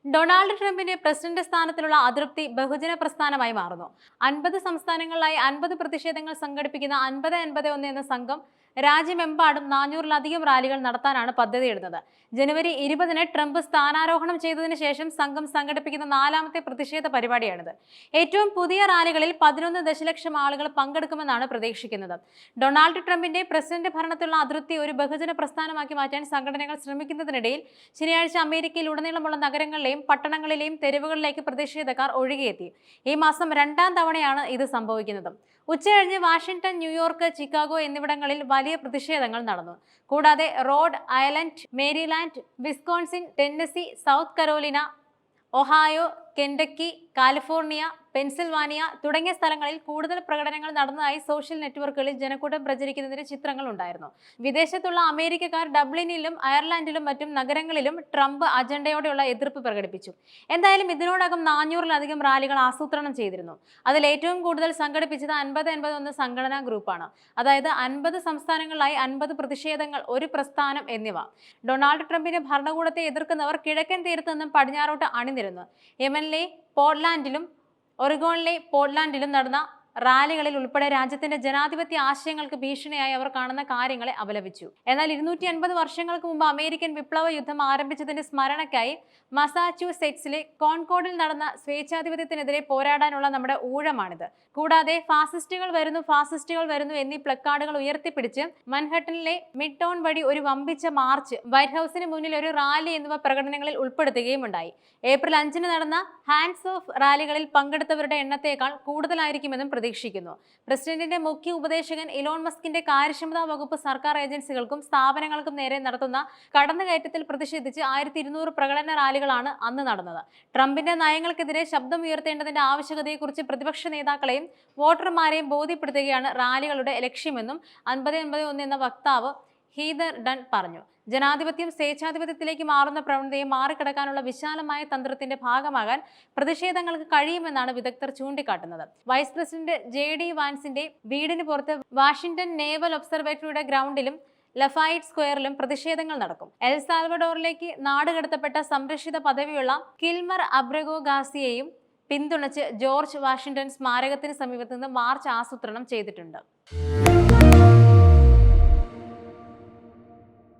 Donald ട്രംപിന്റെ president സ്ഥാനത്തിലുള്ള അതൃപ്തി ബഹുജന പ്രസ്ഥാനമായി മാറുന്നു. 50 സംസ്ഥാനങ്ങളിലായി 50 പ്രതിഷേധങ്ങൾ സംഘടിപ്പിക്കുന്ന 50-51 എന്ന സംഘം രാജ്യമെമ്പാടും 400-ലധികം റാലികൾ നടത്താനാണ് പദ്ധതിയിടുന്നത്. ജനുവരി 20-ന് ട്രംപ് സ്ഥാനാരോഹണം ചെയ്തതിനു ശേഷം സംഘം സംഘടിപ്പിക്കുന്ന 4ാമത്തെ പ്രതിഷേധ പരിപാടിയാണിത്. ഏറ്റവും പുതിയ റാലികളിൽ 11 ദശലക്ഷം ആളുകൾ പങ്കെടുക്കുമെന്നാണ് പ്രതീക്ഷിക്കുന്നത്. ഡൊണാൾഡ് ട്രംപിന്റെ പ്രസിഡന്റ് ഭരണത്തിലുള്ള അതൃപ്തി ഒരു ബഹുജന പ്രസ്ഥാനമാക്കി മാറ്റാൻ സംഘടനകൾ ശ്രമിക്കുന്നതിനിടയിൽ ശനിയാഴ്ച അമേരിക്കയിൽ ഉടനീളമുള്ള നഗരങ്ങളിലെയും പട്ടണങ്ങളിലെയും തെരുവുകളിലേക്ക് പ്രതിഷേധക്കാർ ഒഴുകിയെത്തി. ഈ മാസം 2ാം തവണയാണ് ഇത് സംഭവിക്കുന്നത്. ഉച്ചകഴിഞ്ഞ് വാഷിംഗ്ടൺ, ന്യൂയോർക്ക്, ചിക്കാഗോ എന്നിവിടങ്ങളിൽ വലിയ പ്രതിഷേധങ്ങൾ നടന്നു. കൂടാതെ Rhode Island, Maryland, Wisconsin, Tennessee, South Carolina, Ohio, Kentucky, California, Pennsylvania തുടങ്ങിയ സ്ഥലങ്ങളിൽ കൂടുതൽ പ്രകടനങ്ങൾ നടന്നതായി സോഷ്യൽ നെറ്റ്വർക്കുകളിൽ ജനക്കൂട്ടം പ്രചരിക്കുന്നതിന്റെ ചിത്രങ്ങൾ ഉണ്ടായിരുന്നു. വിദേശത്തുള്ള അമേരിക്കക്കാർ ഡബ്ലിനിലും അയർലൻഡിലും മറ്റും നഗരങ്ങളിലും ട്രംപ് അജണ്ടയോടെയുള്ള എതിർപ്പ് പ്രകടിപ്പിച്ചു. എന്തായാലും ഇതിനോടകം 400-ലധികം റാലികൾ ആസൂത്രണം ചെയ്തിരുന്നു. അതിൽ ഏറ്റവും കൂടുതൽ സംഘടിപ്പിച്ചത് 50-51 സംഘടനാ ഗ്രൂപ്പാണ്. അതായത് 50 സംസ്ഥാനങ്ങളിലായി 50 പ്രതിഷേധങ്ങൾ, ഒരു പ്രസ്ഥാനം എന്നിവ. ഡൊണാൾഡ് ട്രംപിന്റെ ഭരണകൂടത്തെ എതിർക്കുന്നവർ കിഴക്കൻ തീരത്ത് നിന്നും പടിഞ്ഞാറോട്ട് അണിനിരന്നു. യമനിലെ പോർട്ട്ലാൻഡിലും ഒറിഗോണിലെ പോർട്ട്ലാൻഡിലും നടന്ന റാലികളിൽ ഉൾപ്പെടെ രാജ്യത്തിന്റെ ജനാധിപത്യ ആശയങ്ങൾക്ക് ഭീഷണിയായി അവർ കാണുന്ന കാര്യങ്ങളെ അപലപിച്ചു. എന്നാൽ 250 വർഷങ്ങൾക്ക് മുമ്പ് അമേരിക്കൻ വിപ്ലവ യുദ്ധം ആരംഭിച്ചതിന്റെ സ്മരണയ്ക്കായി മസാച്യൂസെറ്റ്സിലെ കോൺകോർഡിൽ നടന്ന സ്വേച്ഛാധിപത്യത്തിനെതിരെ പോരാടാനുള്ള നമ്മുടെ ഊഴമാണിത്. കൂടാതെ ഫാസിസ്റ്റുകൾ വരുന്നു എന്നീ പ്ലക്കാർഡുകൾ ഉയർത്തിപ്പിടിച്ച് മൻഹട്ടനിലെ മിഡ് ടൗൺ വഴി ഒരു വമ്പിച്ച മാർച്ച്, വൈറ്റ് ഹൌസിന് മുന്നിൽ ഒരു റാലി എന്നിവ പ്രകടനങ്ങളിൽ ഉൾപ്പെടുത്തുകയും ഉണ്ടായി. ഏപ്രിൽ 5-ന് നടന്ന ഹാൻഡ്സ് ഓഫ് റാലികളിൽ പങ്കെടുത്തവരുടെ എണ്ണത്തേക്കാൾ കൂടുതലായിരിക്കുമെന്നും പ്രതീക്ഷിക്കുന്നു. പ്രസിഡന്റിന്റെ മുഖ്യ ഉപദേശകൻ ഇലോൺ മസ്കിന്റെ കാര്യക്ഷമതാ വകുപ്പ് സർക്കാർ ഏജൻസികൾക്കും സ്ഥാപനങ്ങൾക്കും നേരെ നടത്തുന്ന കടന്നുകയറ്റത്തിൽ പ്രതിഷേധിച്ച് 1200 പ്രകടന റാലികളാണ് അന്ന് നടന്നത്. ട്രംപിന്റെ നയങ്ങൾക്കെതിരെ ശബ്ദമുയർത്തേണ്ടതിന്റെ ആവശ്യകതയെക്കുറിച്ച് പ്രതിപക്ഷ നേതാക്കളെയും വോട്ടർമാരെയും ബോധ്യപ്പെടുത്തുകയാണ് റാലികളുടെ ലക്ഷ്യമെന്നും 50-51 എന്ന വക്താവ് ഹീദർ ഡൺ പറഞ്ഞു. ജനാധിപത്യം സ്വേച്ഛാധിപത്യത്തിലേക്ക് മാറുന്ന പ്രവണതയെ മാറിക്കിടക്കാനുള്ള വിശാലമായ തന്ത്രത്തിന്റെ ഭാഗമാകാൻ പ്രതിഷേധങ്ങൾക്ക് കഴിയുമെന്നാണ് വിദഗ്ധർ ചൂണ്ടിക്കാട്ടുന്നത്. വൈസ് പ്രസിഡന്റ് JD വാൻസിന്റെ വീടിന് പുറത്ത് വാഷിംഗ്ടൺ നേവൽ ഒബ്സർവേറ്ററിയുടെ ഗ്രൗണ്ടിലും ലഫായിറ്റ് സ്ക്വയറിലും പ്രതിഷേധങ്ങൾ നടക്കും. എൽ സാൽവഡോറിലേക്ക് നാടുകടത്തപ്പെട്ട സംരക്ഷിത പദവിയുള്ള കിൽമർ അബ്രഗോ ഗാസിയെയും പിന്തുണച്ച് ജോർജ് വാഷിംഗ്ടൺ സ്മാരകത്തിന് സമീപത്ത് നിന്ന് മാർച്ച് ആസൂത്രണം ചെയ്തിട്ടുണ്ട്.